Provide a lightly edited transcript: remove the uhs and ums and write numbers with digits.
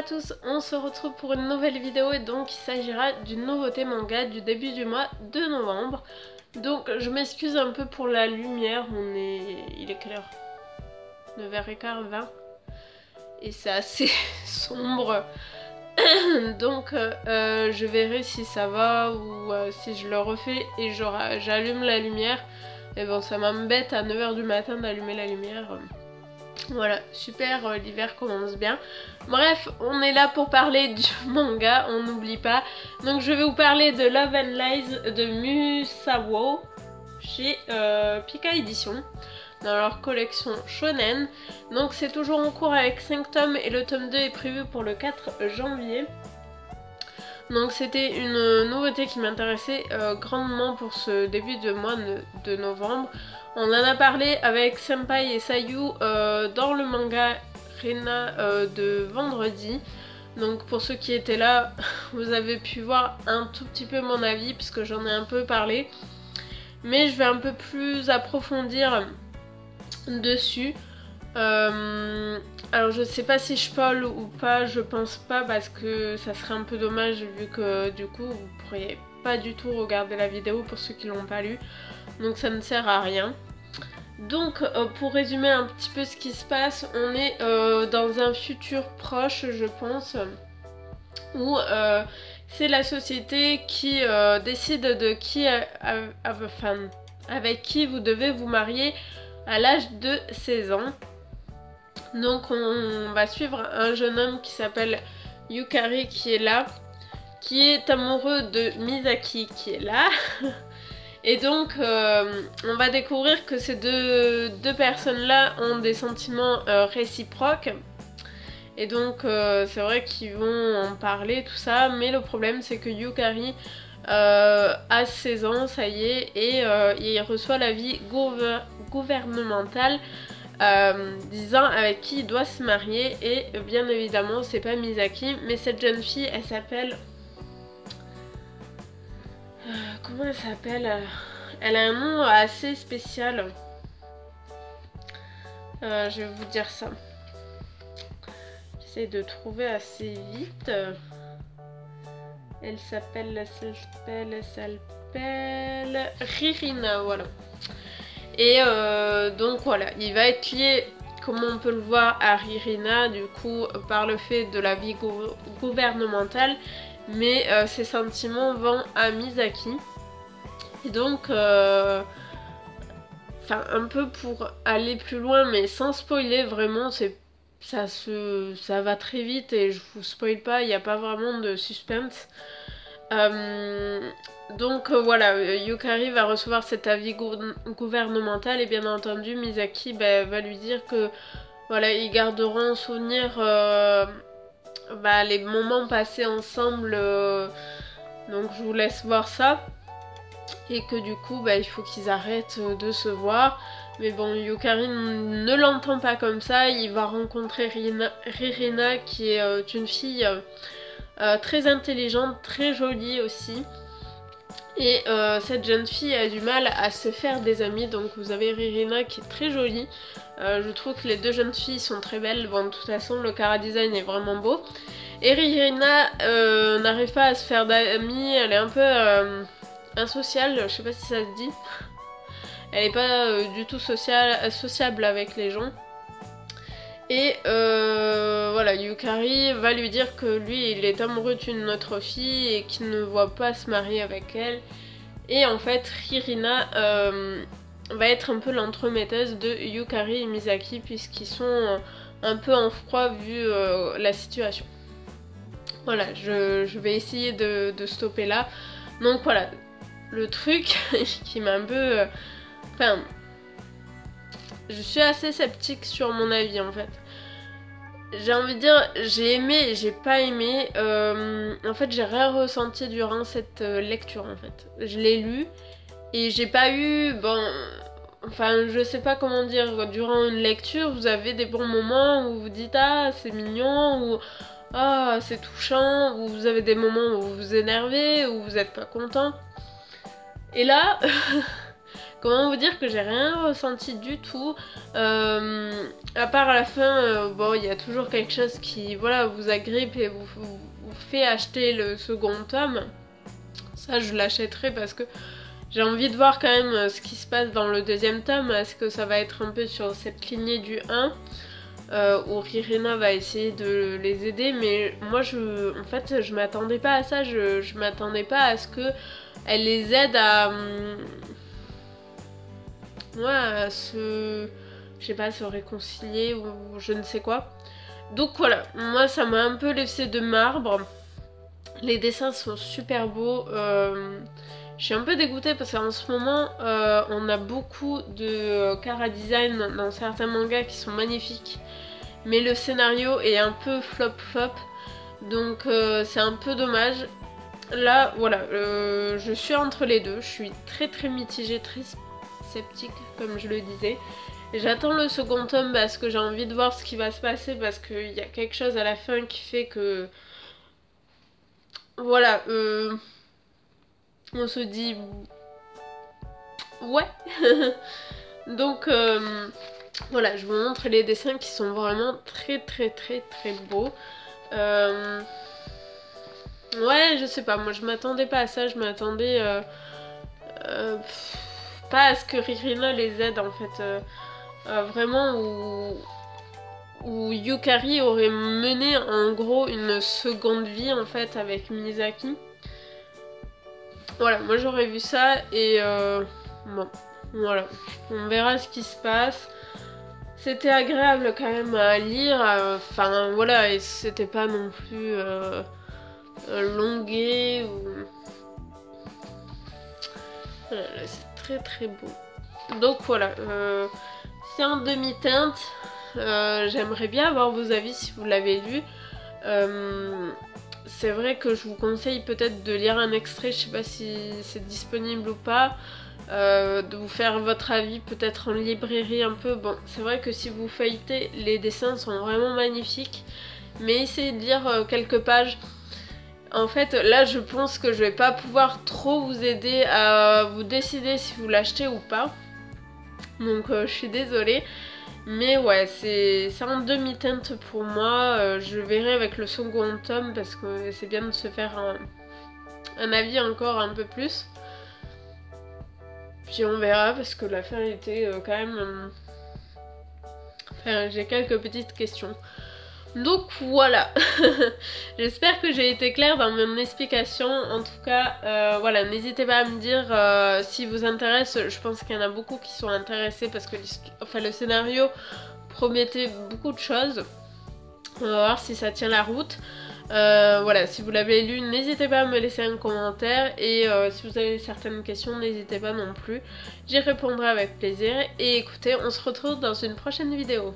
tous, on se retrouve pour une nouvelle vidéo et donc il s'agira d'une nouveauté manga du début du mois de novembre. Donc je m'excuse un peu pour la lumière, il est quelle heure? 9h15, 20 et c'est assez sombre. Donc je verrai si ça va ou si je le refais et j'allume la lumière. Et bon, ça m'embête à 9h du matin d'allumer la lumière. Voilà, super, l'hiver commence bien. Bref, on est là pour parler du manga, on n'oublie pas. Donc je vais vous parler de Love and Lies de Musawa chez Pika Édition, dans leur collection Shonen. Donc c'est toujours en cours avec 5 tomes et le tome 2 est prévu pour le 4 janvier. Donc c'était une nouveauté qui m'intéressait grandement pour ce début de mois de novembre. On en a parlé avec Senpai et Sayu dans le manga Rena de vendredi. Donc pour ceux qui étaient là, vous avez pu voir un tout petit peu mon avis puisque j'en ai un peu parlé. Mais je vais un peu plus approfondir dessus. Alors je sais pas si je spoil ou pas, je pense pas parce que ça serait un peu dommage vu que du coup vous pourriez pas du tout regarder la vidéo pour ceux qui l'ont pas lu. Donc ça ne sert à rien. Donc pour résumer un petit peu ce qui se passe, on est dans un futur proche je pense, où c'est la société qui décide de qui avec qui vous devez vous marier à l'âge de 16 ans. Donc on va suivre un jeune homme qui s'appelle Yukari qui est là, qui est amoureux de Misaki qui est là. Et donc on va découvrir que ces deux personnes-là ont des sentiments réciproques. Et donc c'est vrai qu'ils vont en parler, tout ça. Mais le problème c'est que Yukari a 16 ans, ça y est, et il reçoit la vie gouvernementale disant avec qui il doit se marier. Et bien évidemment c'est pas Misaki, mais cette jeune fille elle s'appelle... comment elle s'appelle? Elle a un nom assez spécial. Je vais vous dire ça. J'essaie de trouver assez vite. Elle s'appelle Ririna, voilà. Et donc voilà, il va être lié, comme on peut le voir, à Ririna, du coup, par le fait de la vie gouvernementale. Mais ses sentiments vont à Misaki. Et donc, un peu pour aller plus loin, mais sans spoiler vraiment, ça va très vite et je vous spoil pas, il n'y a pas vraiment de suspense. Donc voilà, Yukari va recevoir cet avis gouvernemental et bien entendu Misaki va lui dire que voilà, ils garderont en souvenir les moments passés ensemble, donc je vous laisse voir ça. Et que du coup il faut qu'ils arrêtent de se voir. Mais bon, Yukari ne l'entend pas comme ça. Il va rencontrer Ririna qui est une fille très intelligente, très jolie aussi. Et cette jeune fille a du mal à se faire des amis. Donc vous avez Ririna qui est très jolie. Je trouve que les deux jeunes filles sont très belles. Bon, de toute façon le chara design est vraiment beau. Et Ririna n'arrive pas à se faire d'amis. Elle est un peu insociable, je sais pas si ça se dit. Elle est pas du tout sociable avec les gens. Et voilà, Yukari va lui dire que lui il est amoureux d'une autre fille et qu'il ne voit pas se marier avec elle. Et en fait Ririna va être un peu l'entremetteuse de Yukari et Misaki puisqu'ils sont un peu en froid vu la situation. Voilà, je vais essayer de stopper là. Donc voilà, le truc qui m'a un peu... Enfin, je suis assez sceptique sur mon avis en fait. J'ai envie de dire, j'ai aimé et j'ai pas aimé. En fait, j'ai rien ressenti durant cette lecture en fait. Je l'ai lu et j'ai pas eu... Bon, enfin, je sais pas comment dire. Durant une lecture, vous avez des bons moments où vous dites « Ah, c'est mignon » ou « Ah, c'est touchant » ou vous avez des moments où vous vous énervez, où vous êtes pas content. Et là, comment vous dire que j'ai rien ressenti du tout, à part à la fin, bon il y a toujours quelque chose qui voilà vous agrippe et vous fait acheter le second tome. Ça je l'achèterai parce que j'ai envie de voir quand même ce qui se passe dans le deuxième tome. Est-ce que ça va être un peu sur cette lignée du 1 où Ririna va essayer de les aider, mais moi en fait je m'attendais pas à ça, je m'attendais pas à ce que elle les aide à je sais pas, se réconcilier ou je ne sais quoi. Donc voilà, moi ça m'a un peu laissé de marbre. Les dessins sont super beaux. Je suis un peu dégoûtée parce qu'en ce moment on a beaucoup de chara design dans certains mangas qui sont magnifiques, mais le scénario est un peu flop, donc c'est un peu dommage. Là voilà, je suis entre les deux, je suis très mitigée, très sceptique comme je le disais. J'attends le second tome parce que j'ai envie de voir ce qui va se passer, parce qu'il y a quelque chose à la fin qui fait que voilà, on se dit ouais. Donc voilà, je vous montre les dessins qui sont vraiment très beaux. Ouais, je sais pas, moi je m'attendais pas à ça, je m'attendais pas à ce que Ririna les aide en fait, vraiment où Yukari aurait mené en gros une seconde vie en fait avec Misaki. Voilà, moi j'aurais vu ça et bon, voilà, on verra ce qui se passe. C'était agréable quand même à lire, enfin voilà, et c'était pas non plus longué ou... Voilà, c'est très beau. Donc voilà, c'est en demi-teinte. J'aimerais bien avoir vos avis si vous l'avez lu. C'est vrai que je vous conseille peut-être de lire un extrait, je sais pas si c'est disponible ou pas, de vous faire votre avis peut-être en librairie un peu. Bon, c'est vrai que si vous feuilletez, les dessins sont vraiment magnifiques, mais essayez de lire quelques pages. En fait, là je pense que je vais pas pouvoir trop vous aider à vous décider si vous l'achetez ou pas. Donc je suis désolée. Mais ouais, c'est en demi-teinte pour moi. Je verrai avec le second tome parce que c'est bien de se faire un avis encore un peu plus. Puis on verra parce que la fin était quand même... Enfin, j'ai quelques petites questions. Donc voilà, j'espère que j'ai été claire dans mon explication. En tout cas, voilà, n'hésitez pas à me dire si vous intéresse. Je pense qu'il y en a beaucoup qui sont intéressés parce que le scénario promettait beaucoup de choses. On va voir si ça tient la route. Voilà, si vous l'avez lu, n'hésitez pas à me laisser un commentaire. Et si vous avez certaines questions, n'hésitez pas non plus. J'y répondrai avec plaisir. Et écoutez, on se retrouve dans une prochaine vidéo.